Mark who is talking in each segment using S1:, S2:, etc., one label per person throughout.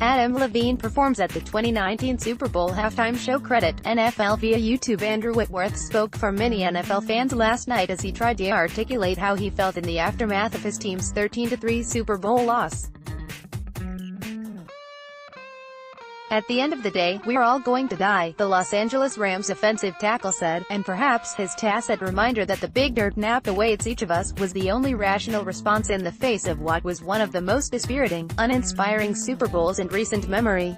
S1: Adam Levine performs at the 2019 Super Bowl halftime show. Credit NFL via YouTube. Andrew Whitworth spoke for many NFL fans last night as he tried to articulate how he felt in the aftermath of his team's 13-3 Super Bowl loss. "At the end of the day, we're all going to die," the Los Angeles Rams offensive tackle said, and perhaps his tacit reminder that the big dirt nap awaits each of us was the only rational response in the face of what was one of the most dispiriting, uninspiring Super Bowls in recent memory.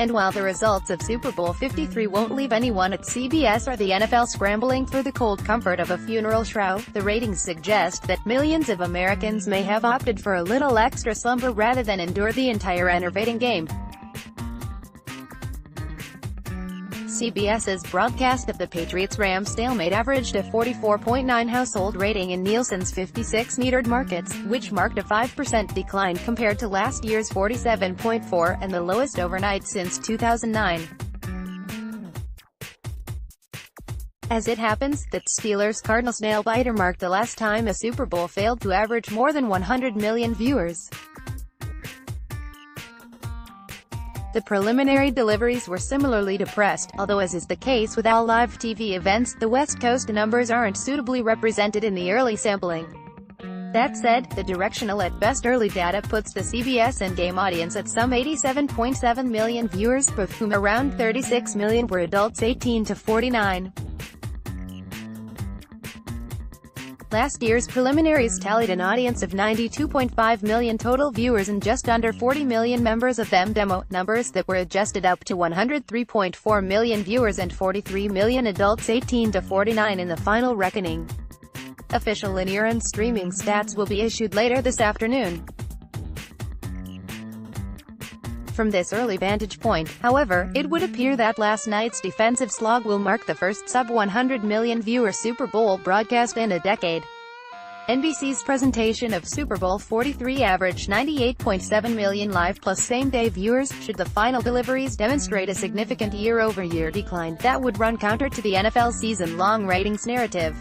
S1: And while the results of Super Bowl 53 won't leave anyone at CBS or the NFL scrambling for the cold comfort of a funeral shroud, the ratings suggest that millions of Americans may have opted for a little extra slumber rather than endure the entire enervating game. CBS's broadcast of the Patriots-Rams stalemate averaged a 44.9 household rating in Nielsen's 56 metered markets, which marked a 5% decline compared to last year's 47.4, and the lowest overnight since 2009. As it happens, the Steelers-Cardinals nail-biter marked the last time a Super Bowl failed to average more than 100 million viewers. The preliminary deliveries were similarly depressed, although as is the case with all live TV events, the West Coast numbers aren't suitably represented in the early sampling. That said, the directional at best early data puts the CBS endgame audience at some 87.7 million viewers, of whom around 36 million were adults 18 to 49. Last year's preliminaries tallied an audience of 92.5 million total viewers and just under 40 million members of them demo, numbers that were adjusted up to 103.4 million viewers and 43 million adults 18 to 49 in the final reckoning. Official linear and streaming stats will be issued later this afternoon. From this early vantage point, however, it would appear that last night's defensive slog will mark the first sub-100 million viewer Super Bowl broadcast in a decade. NBC's presentation of Super Bowl 43 averaged 98.7 million live plus same-day viewers. Should the final deliveries demonstrate a significant year-over-year decline, that would run counter to the NFL season-long ratings narrative.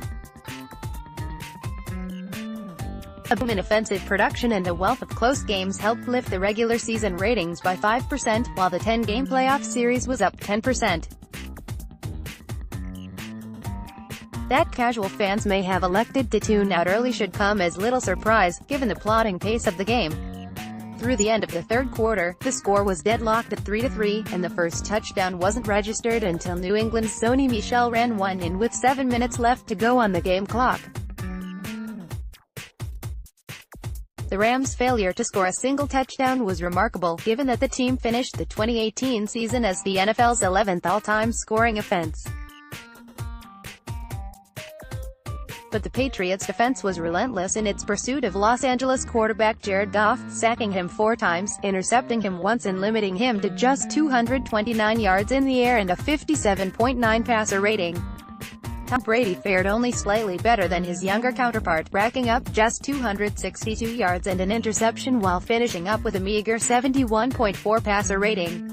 S1: A boom in offensive production and a wealth of close games helped lift the regular season ratings by 5%, while the 10-game playoff series was up 10%. That casual fans may have elected to tune out early should come as little surprise, given the plodding pace of the game. Through the end of the third quarter, the score was deadlocked at 3-3, and the first touchdown wasn't registered until New England's Sony Michel ran one in with 7 minutes left to go on the game clock. The Rams' failure to score a single touchdown was remarkable, given that the team finished the 2018 season as the NFL's 11th all-time scoring offense. But the Patriots' defense was relentless in its pursuit of Los Angeles quarterback Jared Goff, sacking him 4 times, intercepting him once and limiting him to just 229 yards in the air and a 57.9 passer rating. Tom Brady fared only slightly better than his younger counterpart, racking up just 262 yards and an interception while finishing up with a meager 71.4 passer rating.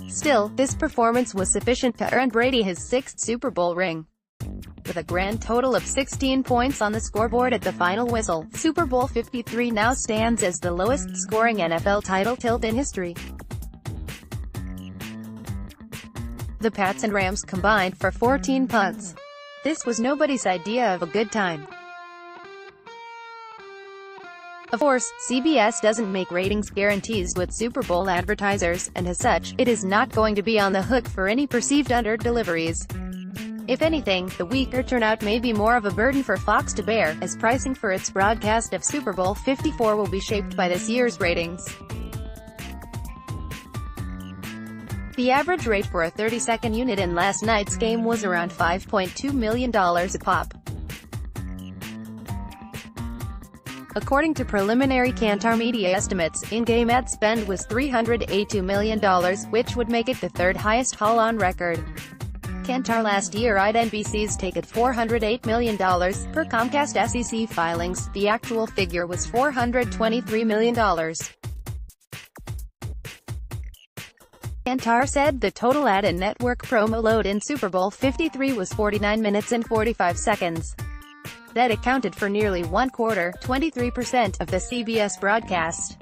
S1: Still, this performance was sufficient to earn Brady his 6th Super Bowl ring. With a grand total of 16 points on the scoreboard at the final whistle, Super Bowl 53 now stands as the lowest-scoring NFL title tilt in history. The Pats and Rams combined for 14 punts. This was nobody's idea of a good time. Of course, CBS doesn't make ratings guarantees with Super Bowl advertisers, and as such, it is not going to be on the hook for any perceived under-deliveries. If anything, the weaker turnout may be more of a burden for Fox to bear, as pricing for its broadcast of Super Bowl 54 will be shaped by this year's ratings. The average rate for a 30-second unit in last night's game was around $5.2 million a pop. According to preliminary Kantar media estimates, in-game ad spend was $382 million, which would make it the third highest haul on record. Kantar last year eyed NBC's take at $408 million. Per Comcast SEC filings, the actual figure was $423 million. Kantar said the total ad and network promo load in Super Bowl 53 was 49 minutes and 45 seconds. that accounted for nearly one-quarter, 23%, of the CBS broadcast.